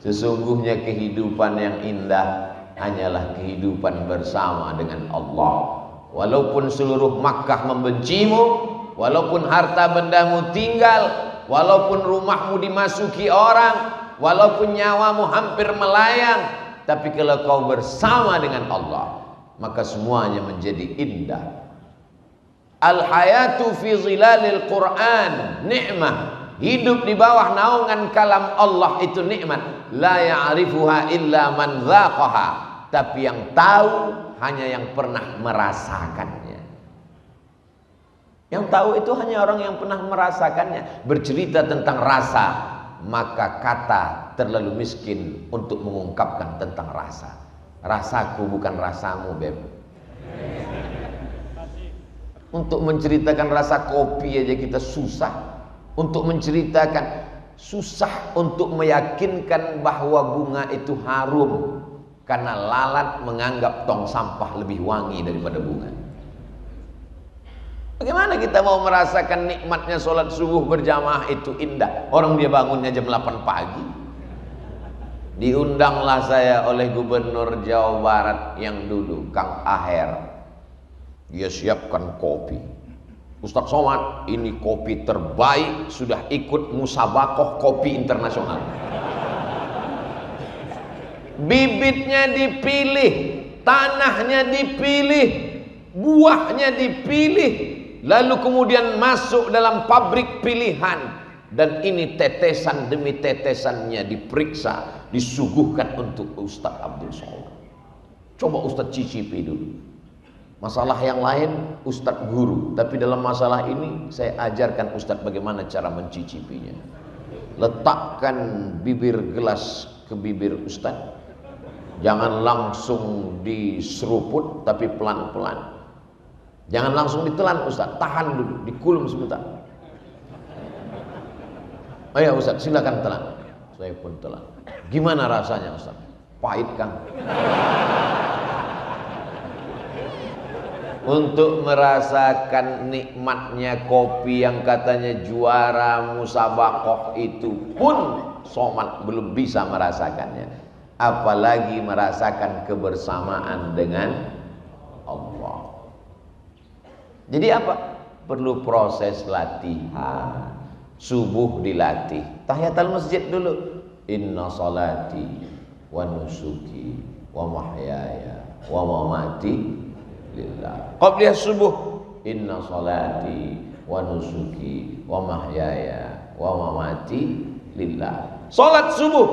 Sesungguhnya kehidupan yang indah hanyalah kehidupan bersama dengan Allah. Walaupun seluruh Makkah membencimu, walaupun harta bendamu tinggal, walaupun rumahmu dimasuki orang, walaupun nyawamu hampir melayang, tapi kalau kau bersama dengan Allah, maka semuanya menjadi indah. Al-hayatu fi zilalil Quran ni'mah. Hidup di bawah naungan kalam Allah itu nikmat. La ya'rifuha illa man dzaqaha. Tapi yang tahu hanya yang pernah merasakannya. Yang tahu itu hanya orang yang pernah merasakannya. Bercerita tentang rasa, maka kata terlalu miskin untuk mengungkapkan tentang rasa. Rasaku bukan rasamu, Beb. Untuk menceritakan rasa kopi aja kita susah. Untuk menceritakan, susah untuk meyakinkan bahwa bunga itu harum. Karena lalat menganggap tong sampah lebih wangi daripada bunga. Bagaimana kita mau merasakan nikmatnya sholat subuh berjamaah itu indah? Orang dia bangunnya jam 8 pagi. Diundanglah saya oleh Gubernur Jawa Barat yang dulu, Kang Aher. Dia siapkan kopi. Ustaz Somad, ini kopi terbaik, sudah ikut musabakoh kopi internasional. Bibitnya dipilih, tanahnya dipilih, buahnya dipilih, lalu kemudian masuk dalam pabrik pilihan, dan ini tetesan demi tetesannya diperiksa, disuguhkan untuk Ustaz Abdul Somad. Coba Ustaz cicipi dulu. Masalah yang lain Ustaz guru, tapi dalam masalah ini saya ajarkan Ustaz bagaimana cara mencicipinya. Letakkan bibir gelas ke bibir Ustaz. Jangan langsung diseruput, tapi pelan-pelan. Jangan langsung ditelan Ustaz, tahan dulu, dikulum sebentar. Ayo Ustaz, silakan telan. Saya pun telan. Gimana rasanya Ustaz? Pahit Kang. Untuk merasakan nikmatnya kopi yang katanya juara musabakoh itu pun Somad belum bisa merasakannya, apalagi merasakan kebersamaan dengan Allah. Jadi apa? Perlu proses latihan. Subuh dilatih, tahiyatul masjid dulu. Inna salati wa nusuki wa mahyaya wa mamati lillah. Qabliyah subuh, inna salati wa nusuki wa mahyaya wa mamati lillah. Salat subuh,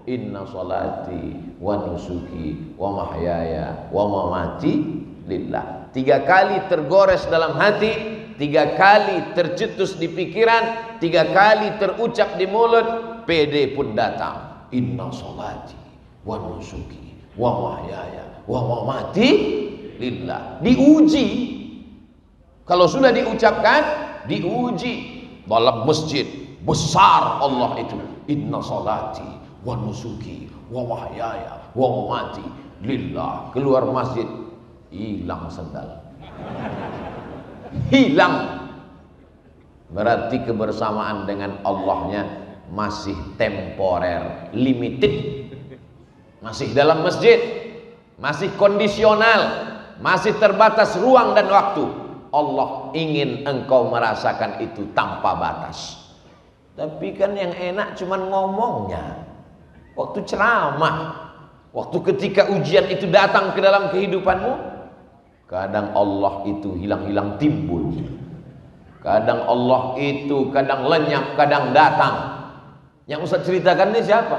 inna salati wa nusuki wa mahyaya wa mamati lillah. 3 kali tergores dalam hati, 3 kali tercetus di pikiran, 3 kali terucap di mulut, PD pun datang. Inna salati wa nusuki wa mahyaya wa mamati lillah. Diuji. Kalau sudah diucapkan, diuji. Dalam masjid besar Allah itu. Inna salati wa nusuki wa mahyaya wa mamati lillah. Keluar masjid, hilang sendal. Hilang. Berarti kebersamaan dengan Allahnya masih temporer, limited. Masih dalam masjid, masih kondisional, masih terbatas ruang dan waktu. Allah ingin engkau merasakan itu tanpa batas. Tapi kan yang enak cuman ngomongnya. Waktu ceramah, waktu ketika ujian itu datang ke dalam kehidupanmu, kadang Allah itu hilang-hilang timbul. Kadang Allah itu kadang lenyap, kadang datang. Yang Ustaz ceritakan ini siapa?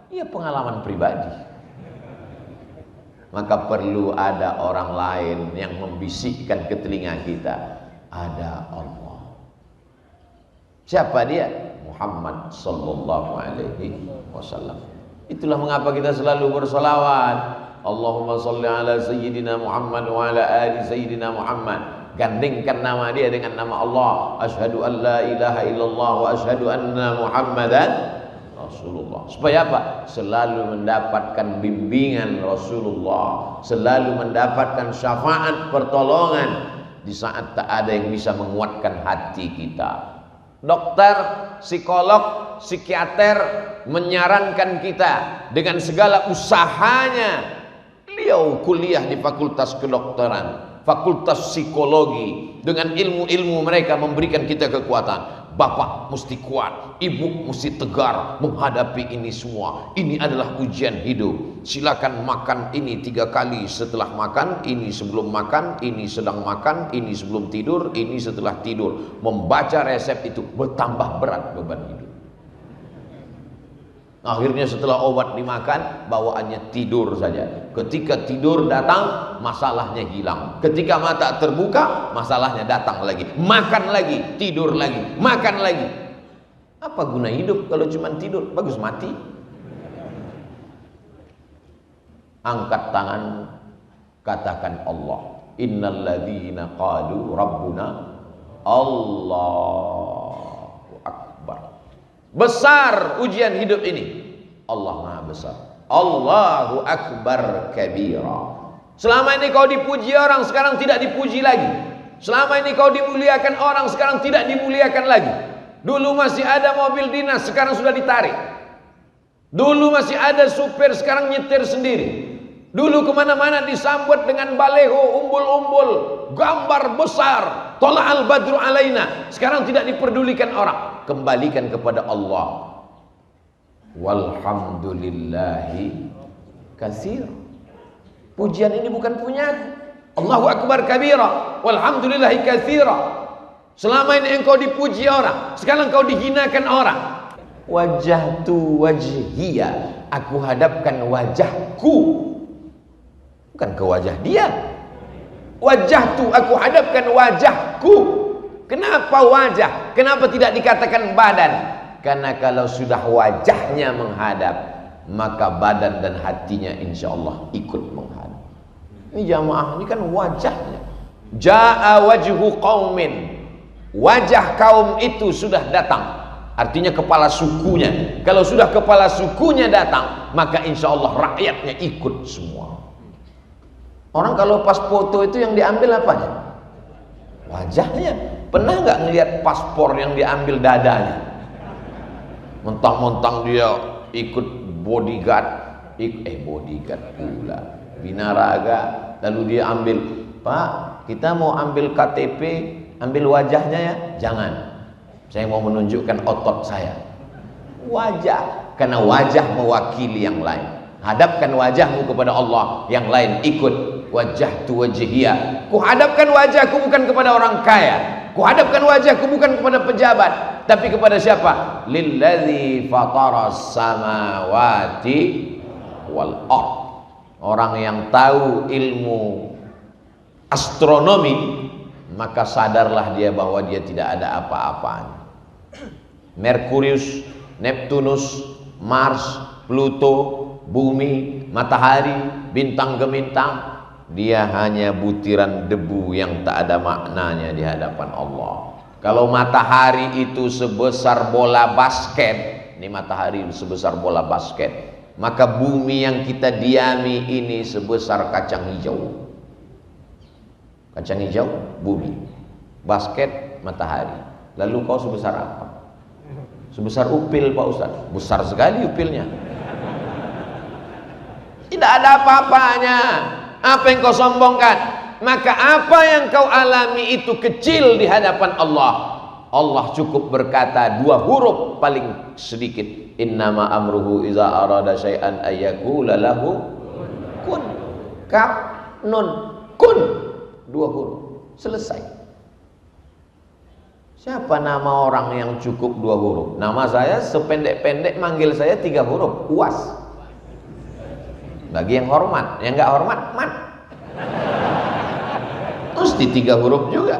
Ya pengalaman pribadi. Maka perlu ada orang lain yang membisikkan ke telinga kita, ada Allah. Siapa dia? Muhammad sallallahu alaihi wasallam. Itulah mengapa kita selalu bersolawat. Allahumma salli ala sayyidina Muhammad wa ala ali sayyidina Muhammad. Gandingkan nama dia dengan nama Allah. Asyhadu an la ilaha illallah wa asyhadu anna Muhammadan Rasulullah. Supaya apa? Selalu mendapatkan bimbingan Rasulullah, selalu mendapatkan syafaat pertolongan di saat tak ada yang bisa menguatkan hati kita. Dokter, psikolog psikiater menyarankan kita dengan segala usahanya. Beliau kuliah di fakultas kedokteran, fakultas psikologi, dengan ilmu-ilmu mereka memberikan kita kekuatan. Bapak mesti kuat, ibu mesti tegar menghadapi ini semua. Ini adalah ujian hidup. Silakan makan ini 3 kali setelah makan, ini sebelum makan, ini sedang makan, ini sebelum tidur, ini setelah tidur. Membaca resep itu bertambah berat beban hidup. Akhirnya setelah obat dimakan, bawaannya tidur saja. Ketika tidur datang, masalahnya hilang. Ketika mata terbuka, masalahnya datang lagi. Makan lagi, tidur lagi, makan lagi. Apa guna hidup kalau cuma tidur? Bagus mati. Angkat tangan, katakan Allah. Innalladzina qalu rabbuna Allahu Akbar. Besar ujian hidup ini. Allah Maha Besar. Allahu Akbar kabira. Selama ini kau dipuji orang, sekarang tidak dipuji lagi. Selama ini kau dimuliakan orang, sekarang tidak dimuliakan lagi. Dulu masih ada mobil dinas, sekarang sudah ditarik. Dulu masih ada supir, sekarang nyetir sendiri. Dulu kemana-mana disambut dengan baleho, umbul-umbul, gambar besar, tola'al badru alaina. Sekarang tidak diperdulikan orang. Kembalikan kepada Allah. Walhamdulillahi katsir. Pujian ini bukan punyaku. Allahu Akbar kabira, walhamdulillahi katsira. Selama ini engkau dipuji orang, sekarang engkau dihinakan orang. Wajahtu wajhiya, aku hadapkan wajahku, bukan ke wajah dia. Wajahtu, aku hadapkan wajahku. Kenapa wajah? Kenapa tidak dikatakan badan? Karena kalau sudah wajahnya menghadap, maka badan dan hatinya insya Allah ikut menghadap. Ini jamaah, ini kan wajahnya. Ja'a wajhu qaumin, wajah kaum itu sudah datang. Artinya kepala sukunya. Kalau sudah kepala sukunya datang, maka insya Allah rakyatnya ikut semua. Orang kalau pas foto itu yang diambil apanya? Wajahnya. Pernah nggak ngelihat paspor yang diambil dadanya? Mentang-mentang dia ikut bodyguard, bodyguard pula, binaraga, lalu dia ambil, Pak, kita mau ambil KTP, ambil wajahnya ya? Jangan, saya mau menunjukkan otot saya. Wajah, karena wajah mewakili yang lain. Hadapkan wajahmu kepada Allah, yang lain ikut. Wajahtu wajhiya, kuhadapkan wajahku bukan kepada orang kaya, kuhadapkan wajahku bukan kepada pejabat, tapi kepada siapa? Lilladzi fataras samawati wal ard. Orang yang tahu ilmu astronomi, maka sadarlah dia bahwa dia tidak ada apa-apanya. Merkurius, Neptunus, Mars, Pluto, bumi, matahari, bintang gemintang, dia hanya butiran debu yang tak ada maknanya di hadapan Allah. Kalau matahari itu sebesar bola basket, ini matahari sebesar bola basket, maka bumi yang kita diami ini sebesar kacang hijau. Kacang hijau, bumi. Basket, matahari. Lalu kau sebesar apa? Sebesar upil, Pak Ustaz. Besar sekali upilnya. Tidak ada apa-apanya. Apa yang kau sombongkan? Maka apa yang kau alami itu kecil di hadapan Allah. Allah cukup berkata 2 huruf paling sedikit. Innama amruhu iza arada syai'an ayyakula lahu kun. Kaf, nun, kun. 2 huruf. Selesai. Siapa nama orang yang cukup 2 huruf? Nama saya sependek-pendek manggil saya 3 huruf. Uas. Bagi yang hormat, yang nggak hormat, mat. Mesti 3 huruf juga.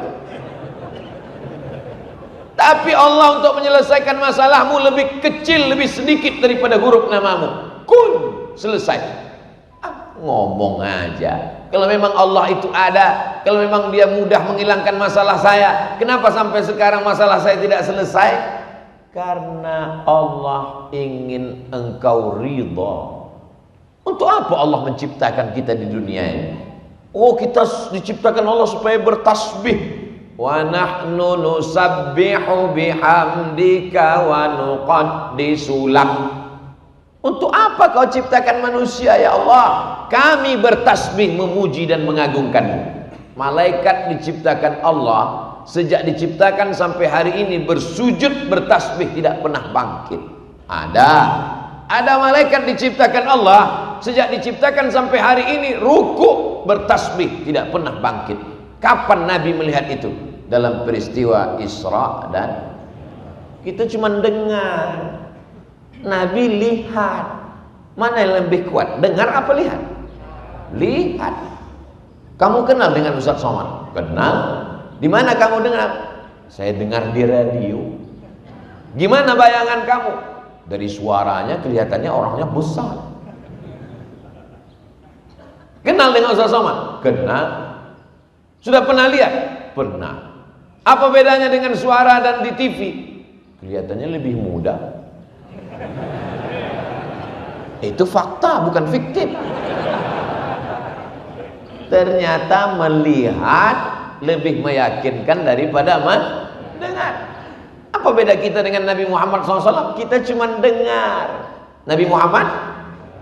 Tapi Allah untuk menyelesaikan masalahmu lebih kecil, lebih sedikit daripada huruf namamu. Kun, selesai. Ngomong aja. Kalau memang Allah itu ada, kalau memang dia mudah menghilangkan masalah saya, kenapa sampai sekarang masalah saya tidak selesai? Karena Allah ingin engkau ridha. Untuk apa Allah menciptakan kita di dunia ini? Oh, kita diciptakan Allah supaya bertasbih. wa nahnu nusabbihu bihamdika wa nuqaddisu lak. Untuk apa kau ciptakan manusia ya Allah? Kami bertasbih memuji dan mengagungkanmu. Malaikat diciptakan Allah, sejak diciptakan sampai hari ini bersujud bertasbih tidak pernah bangkit. Ada malaikat diciptakan Allah, sejak diciptakan sampai hari ini ruku bertasbih tidak pernah bangkit. Kapan Nabi melihat itu? Dalam peristiwa Isra dan kita cuma dengar. Nabi lihat. Mana yang lebih kuat? Dengar apa lihat? Lihat. Kamu kenal dengan Ustaz Somad? Kenal. Di mana kamu dengar? Saya dengar di radio. Gimana bayangan kamu? Dari suaranya kelihatannya orangnya besar. Kenal dengan Ustaz Somad? Kenal. Sudah pernah lihat? Pernah. Apa bedanya dengan suara dan di TV? Kelihatannya lebih muda. Itu fakta, bukan fiktif. Ternyata melihat lebih meyakinkan daripada mendengar. Apa beda kita dengan Nabi Muhammad SAW? Kita cuma dengar. Nabi Muhammad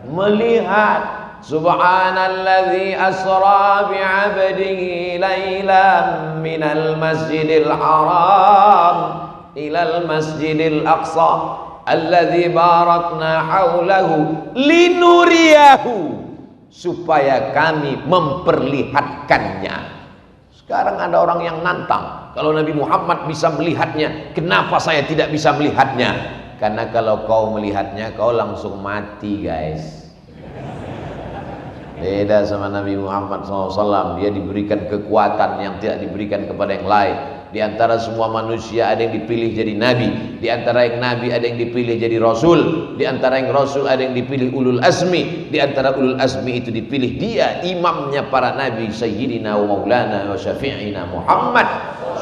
melihat. Subhanalladzi asra bi'abdihi laylan minal masjidil haram ilal masjidil aqsa alladzi barakna haulahu linuriyahu, supaya kami memperlihatkannya. Sekarang ada orang yang nantang, kalau Nabi Muhammad bisa melihatnya, kenapa saya tidak bisa melihatnya? Karena kalau kau melihatnya, kau langsung mati, guys. Beda sama Nabi Muhammad SAW. Dia diberikan kekuatan yang tidak diberikan kepada yang lain. Di antara semua manusia ada yang dipilih jadi nabi, di antara yang nabi ada yang dipilih jadi rasul, di antara yang rasul ada yang dipilih ulul azmi, di antara ulul azmi itu dipilih dia imamnya para nabi, sayyidina wa maulana wa syafi'ina Muhammad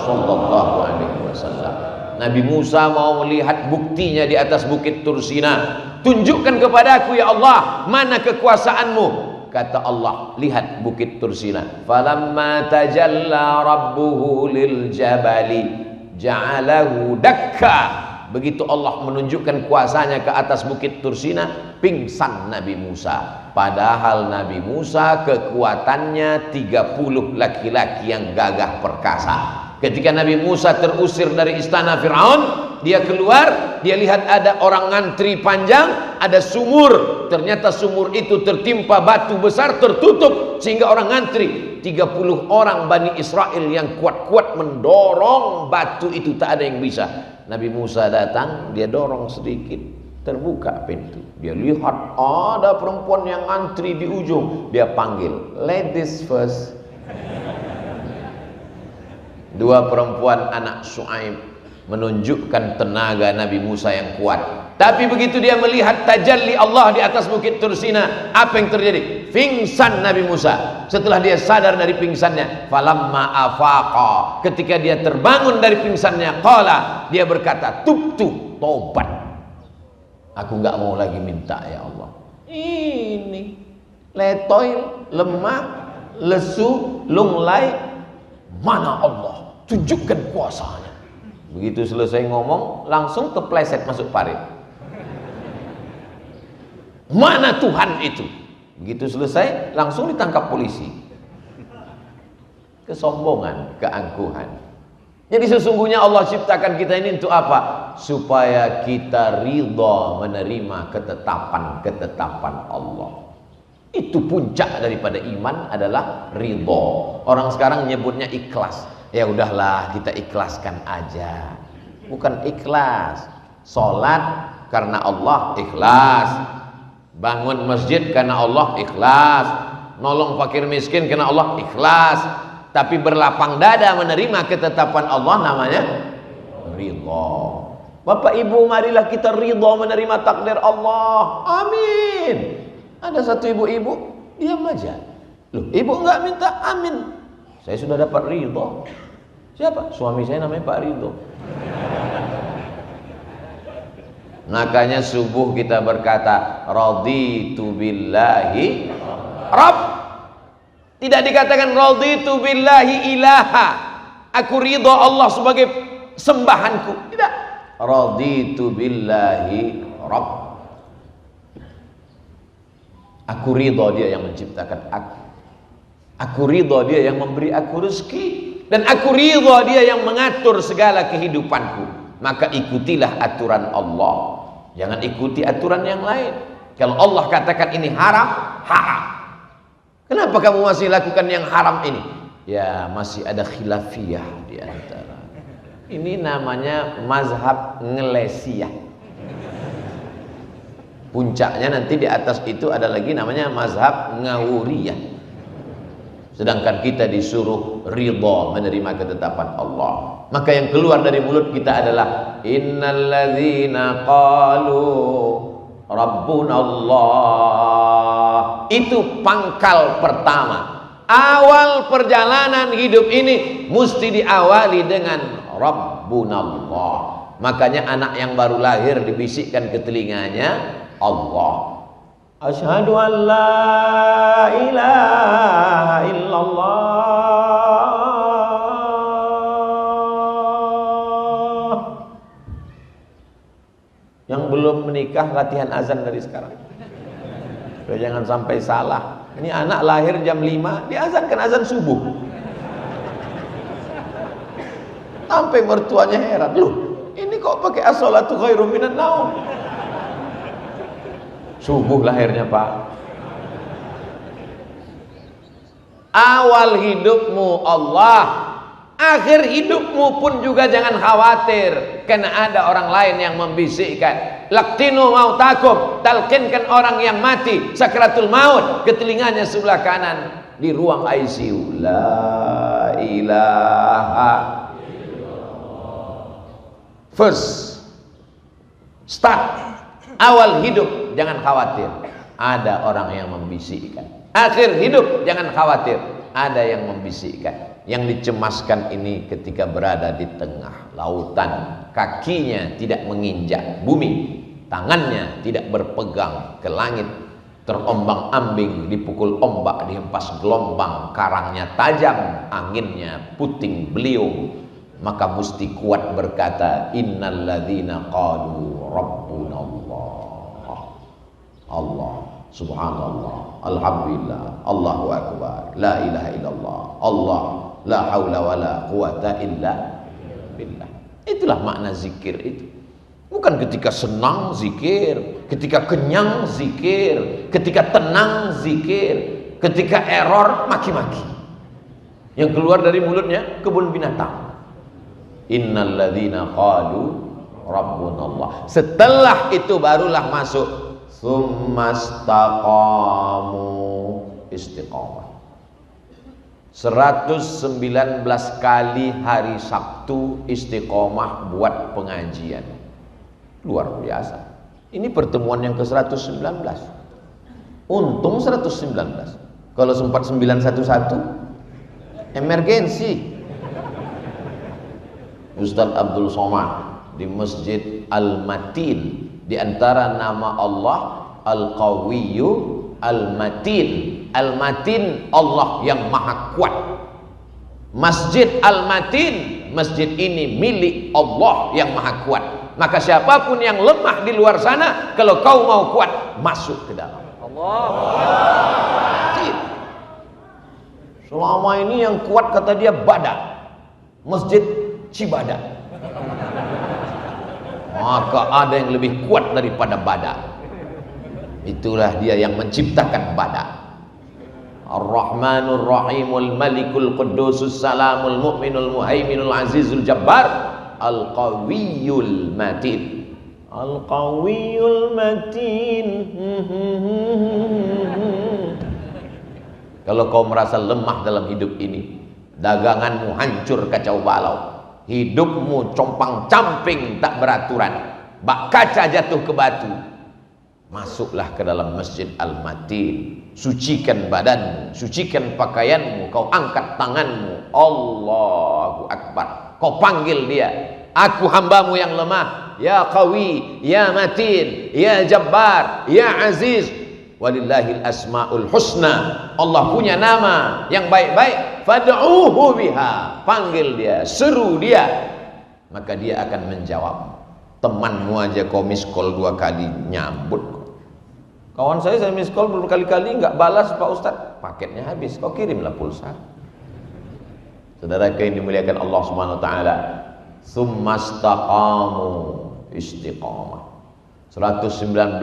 sallallahu alaihi wasallam. Nabi Musa mau melihat buktinya di atas bukit Tursina. Tunjukkan kepadaku ya Allah, mana kekuasaanmu? Kata Allah, lihat bukit Tursina. Falamma tajalla rabbuhu lil jabali ja'alahu dakka. Begitu Allah menunjukkan kuasanya ke atas bukit Tursina, pingsan Nabi Musa. Padahal Nabi Musa kekuatannya 30 laki-laki yang gagah perkasa. Ketika Nabi Musa terusir dari istana Fir'aun, dia keluar, dia lihat ada orang ngantri panjang, ada sumur. Ternyata sumur itu tertimpa batu besar tertutup, sehingga orang ngantri 30 orang Bani Israel yang kuat-kuat mendorong batu itu, tak ada yang bisa. Nabi Musa datang, dia dorong sedikit, terbuka pintu. Dia lihat ada perempuan yang ngantri di ujung, dia panggil, ladies first. Dua perempuan anak Shu'aib menunjukkan tenaga Nabi Musa yang kuat. Tapi begitu dia melihat tajalli Allah di atas bukit Tursina, apa yang terjadi? Pingsan Nabi Musa. Setelah dia sadar dari pingsannya, falamma afaqa, ketika dia terbangun dari pingsannya, qala, dia berkata, tubtu, tobat. Aku enggak mau lagi minta ya Allah. Ini letoy, lemah, lesu, lunglai. Mana Allah? Tunjukkan kuasanya. Begitu selesai ngomong, langsung kepleset masuk parit. Mana Tuhan itu? Begitu selesai, langsung ditangkap polisi. Kesombongan, keangkuhan. Jadi sesungguhnya Allah ciptakan kita ini untuk apa? Supaya kita ridha menerima ketetapan Allah. Itu puncak daripada iman adalah ridha. Orang sekarang nyebutnya ikhlas. Ya udahlah, kita ikhlaskan aja. Bukan ikhlas. Salat karena Allah, ikhlas. Bangun masjid karena Allah, ikhlas. Nolong fakir miskin karena Allah, ikhlas. Tapi berlapang dada menerima ketetapan Allah, namanya ridha. Bapak Ibu, marilah kita ridha menerima takdir Allah. Amin. Ada satu ibu-ibu diam aja. Loh, ibu enggak minta amin. Saya sudah dapat ridho. Siapa? Suami saya namanya Pak Ridho. Makanya subuh kita berkata raditu billahi Rabb. Tidak dikatakan raditu billahi ilaha. Aku ridha Allah sebagai sembahanku. Tidak. Raditu billahi rabb. Aku ridha dia yang menciptakan aku. Aku ridha dia yang memberi aku rezeki. Dan aku ridha dia yang mengatur segala kehidupanku. Maka ikutilah aturan Allah, jangan ikuti aturan yang lain. Kalau Allah katakan ini haram, haram. Kenapa kamu masih lakukan yang haram ini? Ya masih ada khilafiyah di antara. Ini namanya mazhab ngelesiyah. Puncaknya nanti di atas itu ada lagi namanya mazhab ngawuriyah. Sedangkan kita disuruh ridha menerima ketetapan Allah. Maka yang keluar dari mulut kita adalah innalladzina qalu rabbuna Allah. Itu pangkal pertama. Awal perjalanan hidup ini mesti diawali dengan rabbuna Allah. Makanya anak yang baru lahir dibisikkan ke telinganya Allah. Asyhadu an la ilaha illallah. Yang belum menikah latihan azan dari sekarang. Supaya jangan sampai salah. Ini anak lahir jam 5 diazankan azan subuh. Sampai mertuanya heran, loh ini kok pakai as-salatu khairum minan naum. Subuh lahirnya Pak. Awal hidupmu Allah, akhir hidupmu pun juga jangan khawatir karena ada orang lain yang membisikkan. Laqtinu mautakum, talqinkan orang yang mati sakratul maut ke telinganya sebelah kanan di ruang ICU. La ilaha illallah. First start awal hidup jangan khawatir, ada orang yang membisikkan. Akhir hidup jangan khawatir, ada yang membisikkan. Yang dicemaskan ini ketika berada di tengah lautan, kakinya tidak menginjak bumi, tangannya tidak berpegang ke langit, terombang-ambing, dipukul ombak, dihempas gelombang, karangnya tajam, anginnya puting beliung. Maka mesti kuat berkata innalladzina qalu rabbuna Allah, subhanallah, alhamdulillah, Allahu akbar, la ilaha illallah, Allah, la haula wala quwata illa billah. Itulah makna zikir itu. Bukan ketika senang zikir, ketika kenyang zikir, ketika tenang zikir, ketika error maki-maki. Yang keluar dari mulutnya kebun binatang. Innalladzina qalu rabbunallah. Setelah itu barulah masuk Summastaqamu, istiqamah. 119 kali hari Sabtu istiqamah buat pengajian. Luar biasa. Ini pertemuan yang ke-119. Untung 119. Kalau sempat 911 emergensi. Ustaz Abdul Somad di Masjid Al-Matin, di antara nama Allah Al-Qawiyyu Al-Matin. Al-Matin Allah yang maha kuat. Masjid Al-Matin, masjid ini milik Allah yang maha kuat. Maka siapapun yang lemah di luar sana, kalau kau mau kuat, masuk ke dalam. Allah. Selama ini yang kuat kata dia Badak, Masjid Cibadak. Maka ada yang lebih kuat daripada Badak. Itulah dia yang menciptakan Badak. Ar-Rahmanur Rahimul Malikul Qudusus Salamul Mu'minul Muhaiminul Azizul Jabbar Al-Qawiyyul Matin. Al-Qawiyyul Matin. Kalau kau merasa lemah dalam hidup ini, daganganmu hancur kacau balau, hidupmu compang-camping tak beraturan, bak kaca jatuh ke batu, masuklah ke dalam Masjid Al-Matin. Sucikan badanmu, sucikan pakaianmu, kau angkat tanganmu, Allahu Akbar, kau panggil dia, aku hambamu yang lemah, ya Qawi, ya Matin, ya Jabbar, ya Aziz. Walillahil asmaul husna. Allah punya nama yang baik-baik. Fad'uhu biha. Panggil dia, seru dia, maka dia akan menjawab. Temanmu aja kau miss call 2 kali nyambut. Kawan saya miss call berkali-kali nggak balas Pak Ustadz, paketnya habis, kau kirimlah pulsa. Saudara yang dimuliakan Allah Subhanahu wa taala, summastaqamu istiqamah. 119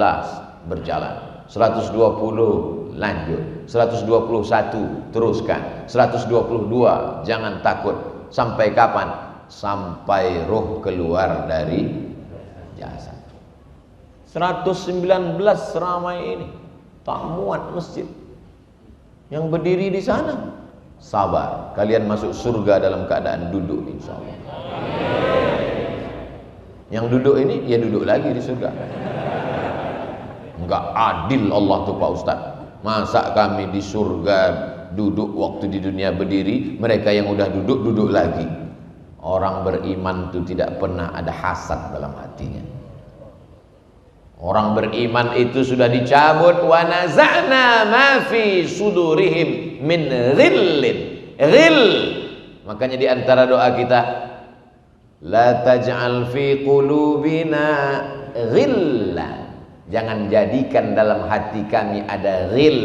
berjalan, 120 lanjut, 121 teruskan, 122 jangan takut. Sampai kapan? Sampai ruh keluar dari jasad. 119 seramai ini tak muat masjid. Yang berdiri di sana sabar, kalian masuk surga dalam keadaan duduk insyaallah. Yang duduk ini ya duduk lagi di surga. Enggak adil Allah tuh Pak Ustaz. Masa kami di surga duduk waktu di dunia berdiri, mereka yang udah duduk duduk lagi. Orang beriman itu tidak pernah ada hasad dalam hatinya. Orang beriman itu sudah dicabut wa naza'na ma fi sudurihim min ghillin. Ghill. Makanya di antara doa kita, la taj'al fi qulubina ghillan. Jangan jadikan dalam hati kami ada ghil,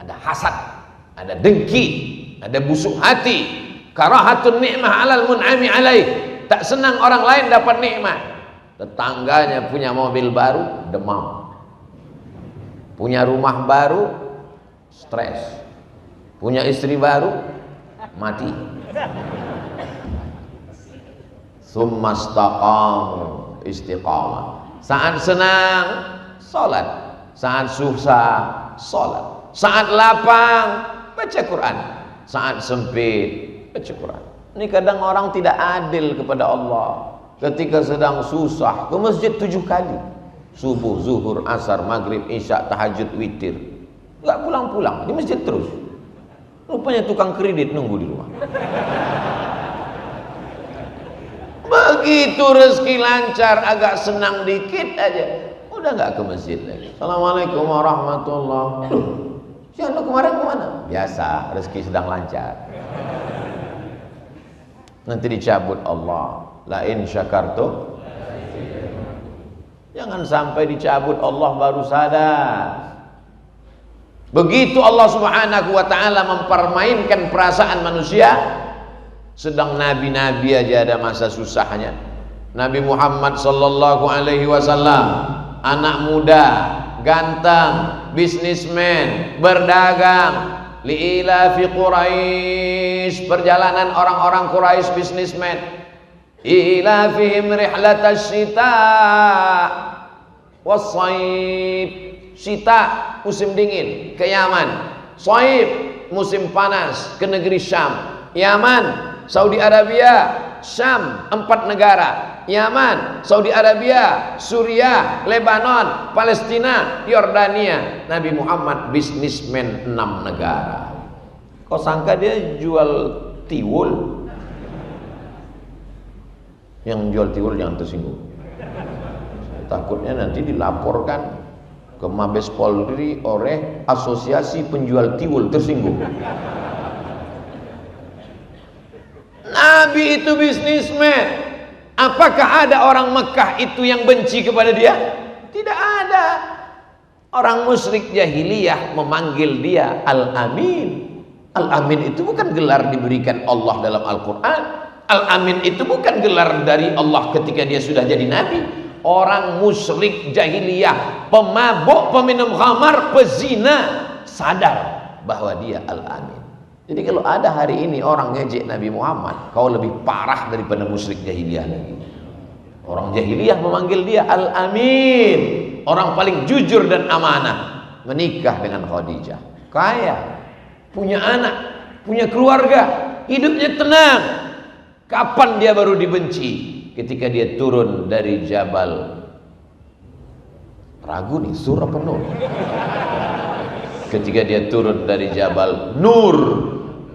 ada hasad, ada dengki, ada busuk hati, karahatun ni'mah 'alal mun'ami 'alaih. Tak senang orang lain dapat nikmat. Tetangganya punya mobil baru, demam. Punya rumah baru, stres. Punya istri baru, mati. Summastaqamu istiqamah. Saat senang, sholat. Saat susah, sholat. Saat lapang, baca Quran. Saat sempit, baca Quran. Ini kadang orang tidak adil kepada Allah. Ketika sedang susah, ke masjid 7 kali. Subuh, zuhur, asar, maghrib, isya, tahajud, witir. Gak pulang-pulang, di masjid terus. Rupanya tukang kredit nunggu di rumah. Begitu rezeki lancar, agak senang dikit aja, udah gak ke masjid lagi. Assalamualaikum warahmatullahi wabarakatuh. Siang lu kemarin kemana? Biasa, rezeki sedang lancar. Nanti dicabut Allah. La in syakartum. Jangan sampai dicabut Allah baru sadar. Begitu Allah Subhanahu wa taala mempermainkan perasaan manusia. Sedang nabi-nabi aja ada masa susahnya. Nabi Muhammad sallallahu alaihi wasallam, anak muda, ganteng, bisnismen, berdagang, liila fi Quraisy, perjalanan orang-orang Quraisy bisnismen. Ila fihim rihlatas syita was-shaib. Syita musim dingin ke Yaman, shaib musim panas ke negeri Syam. Yaman, Saudi Arabia, Syam, 4 negara. Yaman, Saudi Arabia, Suriah, Lebanon, Palestina, Yordania. Nabi Muhammad bisnismen 6 negara. Kau sangka dia jual tiwul? Yang jual tiwul jangan tersinggung. Takutnya nanti dilaporkan ke Mabes Polri oleh Asosiasi Penjual Tiwul tersinggung. Nabi itu bisnismen. Apakah ada orang Mekah itu yang benci kepada dia? Tidak ada. Orang musyrik jahiliyah memanggil dia Al-Amin. Al-Amin itu bukan gelar diberikan Allah dalam Al-Quran. Al-Amin itu bukan gelar dari Allah ketika dia sudah jadi Nabi. Orang musyrik jahiliyah, pemabuk, peminum khamar, pezina, sadar bahwa dia Al-Amin. Jadi kalau ada hari ini orang ngejek Nabi Muhammad, kau lebih parah daripada musyrik jahiliyah lagi. Orang jahiliyah memanggil dia Al-Amin, orang paling jujur dan amanah. Menikah dengan Khadijah, kaya, punya anak, punya keluarga, hidupnya tenang. Kapan dia baru dibenci? Ketika dia turun dari Jabal, ragu nih Sur apa Nur? Ketika dia turun dari Jabal Nur,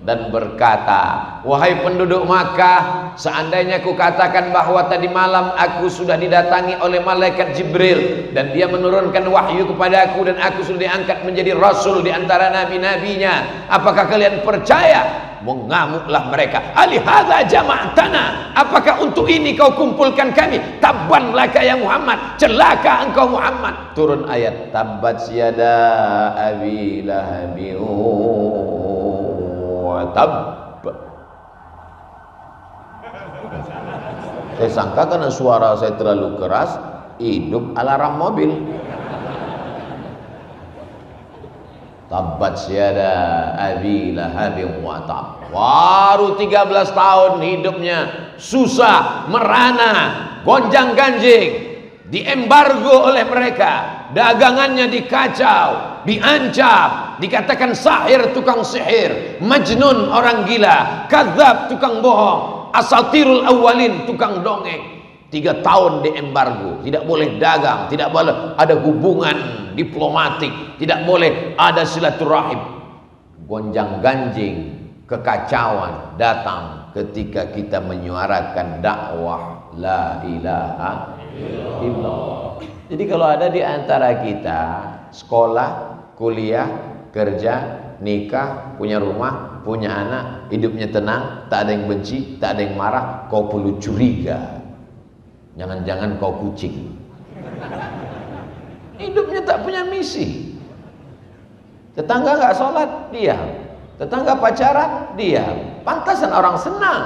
dan berkata, wahai penduduk Makkah, seandainya ku katakan bahwa tadi malam aku sudah didatangi oleh malaikat Jibril dan dia menurunkan wahyu kepadaku dan aku sudah diangkat menjadi rasul di antara nabi-nabinya, apakah kalian percaya? Mengamuklah mereka. Alihadza jama'tana, apakah untuk ini kau kumpulkan kami? Tabban laka ya Muhammad, celaka engkau Muhammad. Turun ayat tabbat yada abi lahabin wa tab. Saya sangka karena suara saya terlalu keras, hidup alarm mobil. Tabbat syada abi lahabin wa tab. Baru 13 tahun hidupnya susah, merana, gonjang ganjing, diembargo oleh mereka, dagangannya dikacau, diancam, dikatakan sahir, tukang sihir, majnun, orang gila, kadzab, tukang bohong, asatirul awwalin, tukang dongeng. 3 tahun diembargo, tidak boleh dagang, tidak boleh ada hubungan diplomatik, tidak boleh ada silaturahim. Gonjang ganjing, kekacauan datang ketika kita menyuarakan dakwah la ilaha illallah. Jadi kalau ada di antara kita sekolah, kuliah, kerja, nikah, punya rumah, punya anak, hidupnya tenang, tak ada yang benci, tak ada yang marah, kau perlu curiga. Jangan-jangan kau kucing. Hidupnya tak punya misi. Tetangga nggak sholat, diam. Tetangga pacaran, diam. Pantasan orang senang.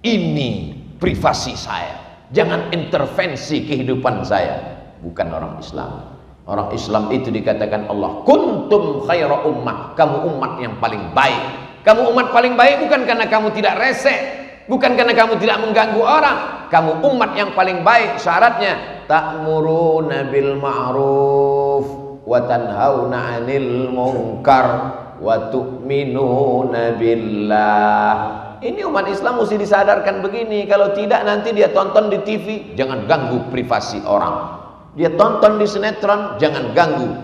Ini privasi saya. Jangan intervensi kehidupan saya. Bukan orang Islam. Orang Islam itu dikatakan Allah, kuntum khaira ummah, kamu umat yang paling baik. Kamu umat paling baik bukan karena kamu tidak resek, bukan karena kamu tidak mengganggu orang. Kamu umat yang paling baik, syaratnya ta'muruna bil ma'ruf wa tanhauna 'anil munkar wa tu'minuna billah. Ini umat Islam mesti disadarkan begini. Kalau tidak nanti dia tonton di TV, jangan ganggu privasi orang. Dia tonton di sinetron, jangan ganggu.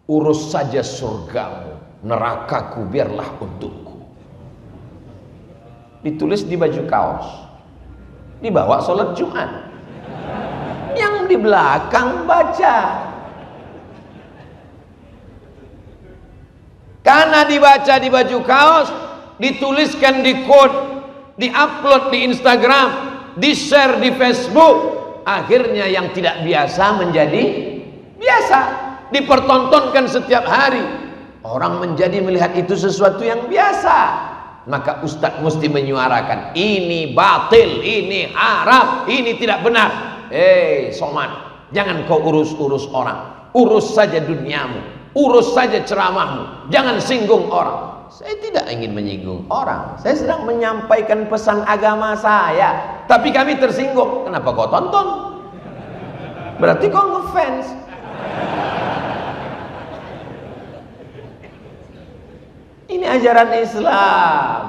Urus saja surgamu, nerakaku biarlah untukku. Ditulis di baju kaos, dibawa sholat Jumat. Yang di belakang baca. Karena dibaca di baju kaos, dituliskan di quote, di-upload di Instagram, di-share di Facebook, akhirnya yang tidak biasa menjadi biasa, dipertontonkan setiap hari. Orang menjadi melihat itu sesuatu yang biasa. Maka ustadz mesti menyuarakan, ini batil, ini haram, ini tidak benar. Somad, jangan kau urus-urus orang, urus saja duniamu, urus saja ceramahmu, jangan singgung orang. Saya tidak ingin menyinggung orang, saya sedang menyampaikan pesan agama saya. Tapi kami tersinggung, kenapa kau tonton? Berarti kau ngefans. Ini ajaran Islam.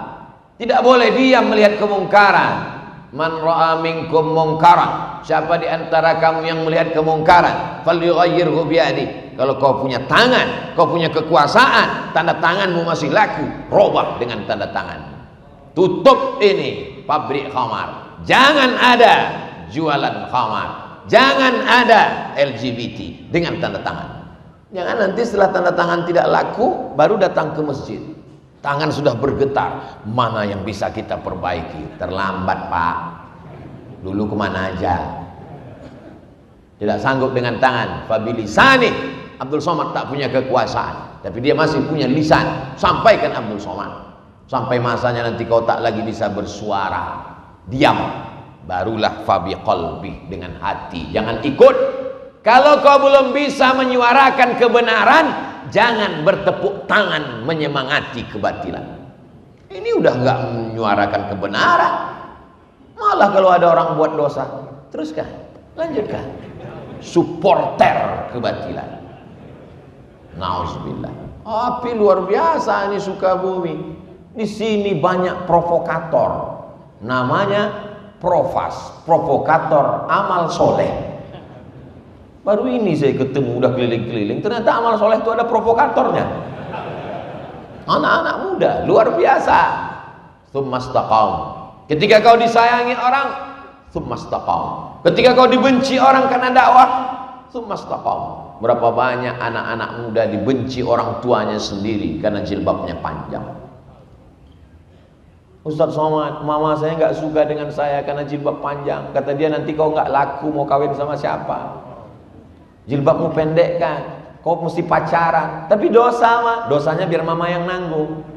Tidak boleh diam melihat kemungkaran. Man ra'a minkum mungkaran, siapa di antara kamu yang melihat kemungkaran, falyughayyirhu biyadihi. Kalau kau punya tangan, kau punya kekuasaan, tanda tanganmu masih laku, robah dengan tanda tangan. Tutup ini pabrik khamar. Jangan ada jualan khamar. Jangan ada LGBT dengan tanda tangan. Jangan nanti setelah tanda tangan tidak laku baru datang ke masjid. Tangan sudah bergetar. Mana yang bisa kita perbaiki? Terlambat, Pak. Dulu kemana aja? Tidak sanggup dengan tangan. Fabilisani. Abdul Somad tak punya kekuasaan, tapi dia masih punya lisan. Sampaikan Abdul Somad. Sampai masanya nanti kau tak lagi bisa bersuara, diam. Barulah fabi qalbi, dengan hati. Jangan ikut. Kalau kau belum bisa menyuarakan kebenaran, jangan bertepuk tangan menyemangati kebatilan. Ini udah nggak menyuarakan kebenaran. Malah kalau ada orang buat dosa, teruskan, lanjutkan. Supporter kebatilan. Nauzubillah. Api luar biasa ini Sukabumi. Di sini banyak provokator. Namanya Profas, provokator amal soleh. Baru ini saya ketemu, udah keliling-keliling, ternyata amal soleh itu ada provokatornya. Anak-anak muda luar biasa. Tsumastaqam. Ketika kau disayangi orang, tsumastaqam. Ketika kau dibenci orang karena dakwah, tsumastaqam. Berapa banyak anak-anak muda dibenci orang tuanya sendiri karena jilbabnya panjang. Ustaz Somad, mama saya nggak suka dengan saya karena jilbab panjang. Kata dia, nanti kau nggak laku, mau kawin sama siapa? Jilbabmu pendek kan, kau mesti pacaran. Tapi dosa mah, dosanya biar mama yang nanggung.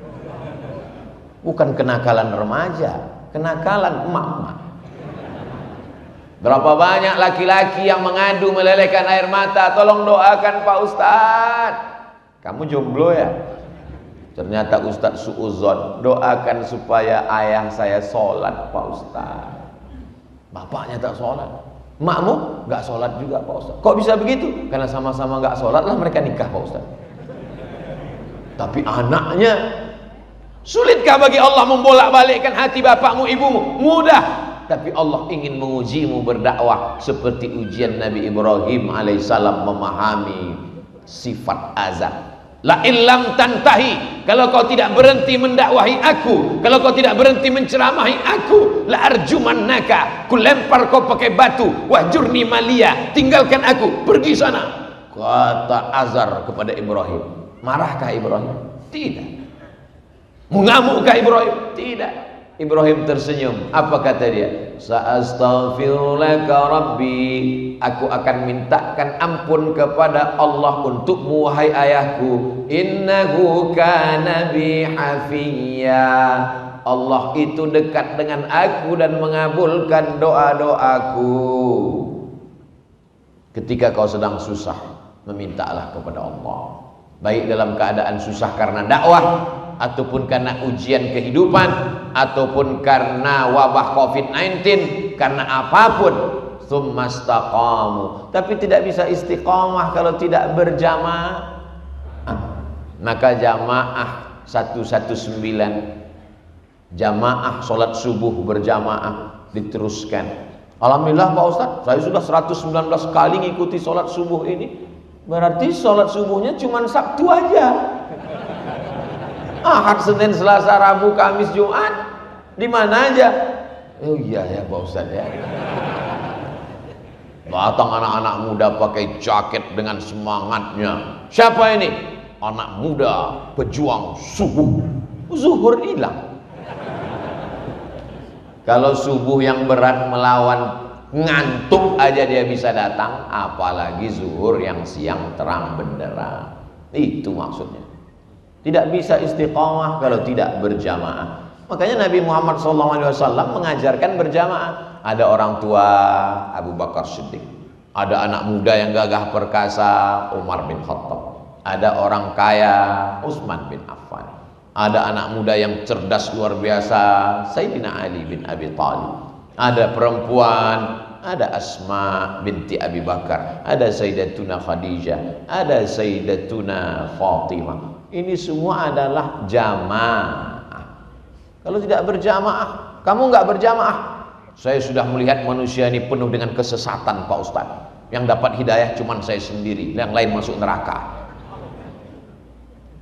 Bukan kenakalan remaja, kenakalan emak-emak. Berapa banyak laki-laki yang mengadu melelehkan air mata, tolong doakan Pak Ustadz. Kamu jomblo ya? Ternyata Ustadz suuzon, doakan supaya ayah saya sholat Pak Ustadz. Bapaknya tak sholat, makmu gak sholat juga Pak Ustadz. Kok bisa begitu? Karena sama-sama gak sholat lah mereka nikah Pak Ustadz. Tapi anaknya, sulitkah bagi Allah membolak-balikkan hati bapakmu ibumu? Mudah. Tapi Allah ingin mengujimu berdakwah seperti ujian Nabi Ibrahim alaihissalam memahami sifat azab. La illam tantahi, kalau kau tidak berhenti mendakwahi aku, kalau kau tidak berhenti menceramahi aku, la arjumannaka, ku lempar kau pakai batu, wahjurni malia, tinggalkan aku, pergi sana. Kata Azar kepada Ibrahim. Marahkah Ibrahim? Tidak. Mengamukkah Ibrahim? Tidak. Ibrahim tersenyum. Apa kata dia? Sa'astaghfirulaka Rabbi, aku akan mintakan ampun kepada Allah untukmu wahai ayahku. Innahu kana bi hafiyya, Allah itu dekat dengan aku dan mengabulkan doa-doaku. Ketika kau sedang susah, memintalah kepada Allah, baik dalam keadaan susah karena dakwah, ataupun karena ujian kehidupan, ataupun karena wabah COVID-19, karena apapun. Tsumastaqamu. Tapi tidak bisa istiqamah kalau tidak berjamaah. Maka jamaah 119, jamaah sholat subuh berjamaah diteruskan. Alhamdulillah Pak Ustadz, saya sudah 119 kali ngikuti sholat subuh ini. Berarti sholat subuhnya cuma Sabtu aja. Ahad, Senin, Selasa, Rabu, Kamis, Jumat, di mana aja? Oh iya ya Pak Ustadz ya. Datang anak-anak muda pakai jaket dengan semangatnya. Siapa ini? Anak muda pejuang subuh. Zuhur hilang. Kalau subuh yang berat melawan ngantuk aja dia bisa datang, apalagi zuhur yang siang terang benderang. Itu maksudnya. Tidak bisa istiqamah kalau tidak berjamaah. Makanya Nabi Muhammad SAW mengajarkan berjamaah. Ada orang tua Abu Bakar Siddiq, ada anak muda yang gagah perkasa Umar bin Khattab, ada orang kaya Utsman bin Affan, ada anak muda yang cerdas luar biasa Sayyidina Ali bin Abi Thalib, ada perempuan, ada Asma binti Abi Bakar, ada Sayyidatuna Khadijah, ada Sayyidatuna Fatimah. Ini semua adalah jamaah. Kalau tidak berjamaah, kamu nggak berjamaah. Saya sudah melihat manusia ini penuh dengan kesesatan Pak Ustadz. Yang dapat hidayah cuma saya sendiri, yang lain masuk neraka.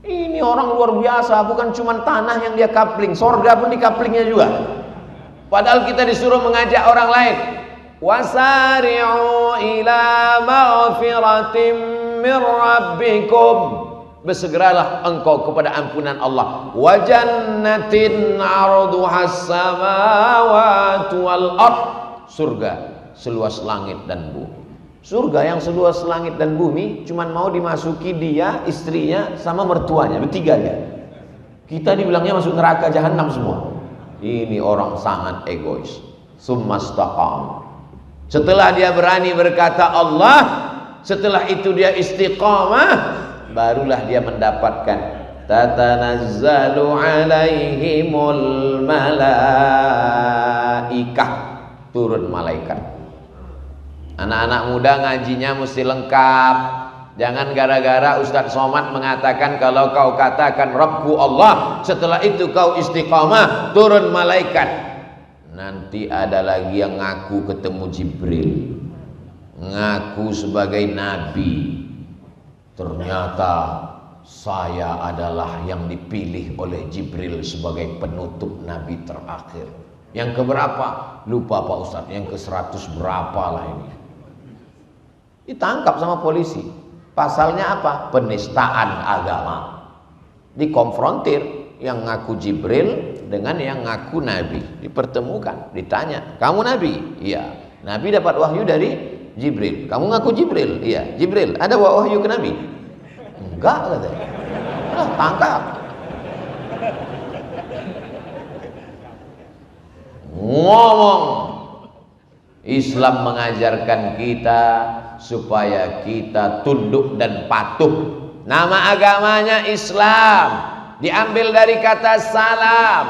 Ini orang luar biasa, bukan cuma tanah yang dia kapling, sorga pun di kaplingnya juga. Padahal kita disuruh mengajak orang lain. Wasari'u ila maghfiratim mir rabbikum, bersegeralah engkau kepada ampunan Allah. Wa jannatin 'arduhas samawati wal ard, surga seluas langit dan bumi. Surga yang seluas langit dan bumi cuman mau dimasuki dia, istrinya, sama mertuanya, bertiga dia. Kita dibilangnya masuk neraka jahanam semua. Ini orang sangat egois. Tsumastaqam. Setelah dia berani berkata Allah, setelah itu dia istiqamah, barulah dia mendapatkan tatanazzalu alaihimul malaikah, turun malaikat. Anak-anak muda ngajinya mesti lengkap. Jangan gara-gara Ustadz Somad mengatakan kalau kau katakan Rabbku Allah, setelah itu kau istiqamah, turun malaikat. Nanti ada lagi yang ngaku ketemu Jibril, ngaku sebagai nabi, ternyata saya adalah yang dipilih oleh Jibril sebagai penutup Nabi terakhir. Yang keberapa? Lupa Pak Ustadz. Yang ke-100 berapa lah ini. Ditangkap sama polisi. Pasalnya apa? Penistaan agama. Dikonfrontir yang ngaku Jibril dengan yang ngaku Nabi. Dipertemukan, ditanya, kamu Nabi? Iya. Nabi dapat wahyu dari Jibril. Kamu ngaku Jibril? Iya. Jibril, ada wahyu ke Nabi? Enggak, katanya. Tangkap. Ngomong. Islam mengajarkan kita supaya kita tunduk dan patuh. Nama agamanya Islam, diambil dari kata salam.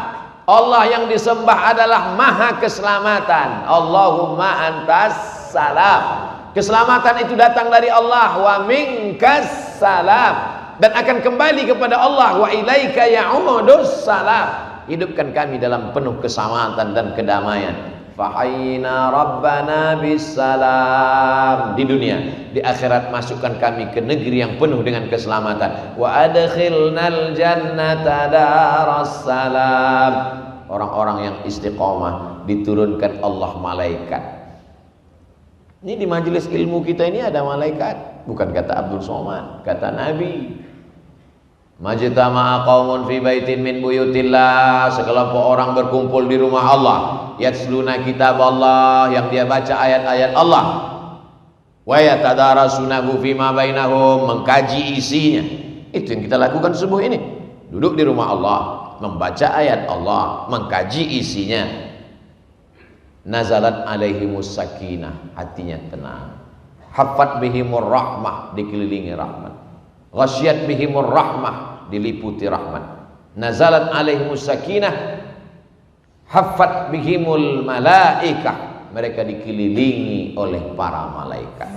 Allah yang disembah adalah maha keselamatan. Allahumma antas salam. Keselamatan itu datang dari Allah. Wa minkas salam. Dan akan kembali kepada Allah. Wa ilaika ya'udus salam. Hidupkan kami dalam penuh keselamatan dan kedamaian. Fahayna rabbana bisalam. Di dunia, di akhirat masukkan kami ke negeri yang penuh dengan keselamatan. Wa adkhilnal jannata darassalam. Orang-orang yang istiqomah diturunkan Allah malaikat. Ini di majelis ilmu kita ini ada malaikat, bukan kata Abdul Somad, kata Nabi. Majtama'a qaumun fi baitin min buyutillah. Sekelompok orang berkumpul di rumah Allah, yatsluna kitab Allah, yang dia baca ayat-ayat Allah, wa yatadarasunahu fima bainahum, mengkaji isinya. Itu yang kita lakukan subuh ini. Duduk di rumah Allah, membaca ayat Allah, mengkaji isinya. Nazalat alaihimus sakinah, hatinya tenang. Haffat bihimur rahmah, dikelilingi rahmat. Ghasyat bihimur rahmah, diliputi rahmat. Nazalat alaihimus sakinah, haffat bihimul malaikah, mereka dikelilingi oleh para malaikat.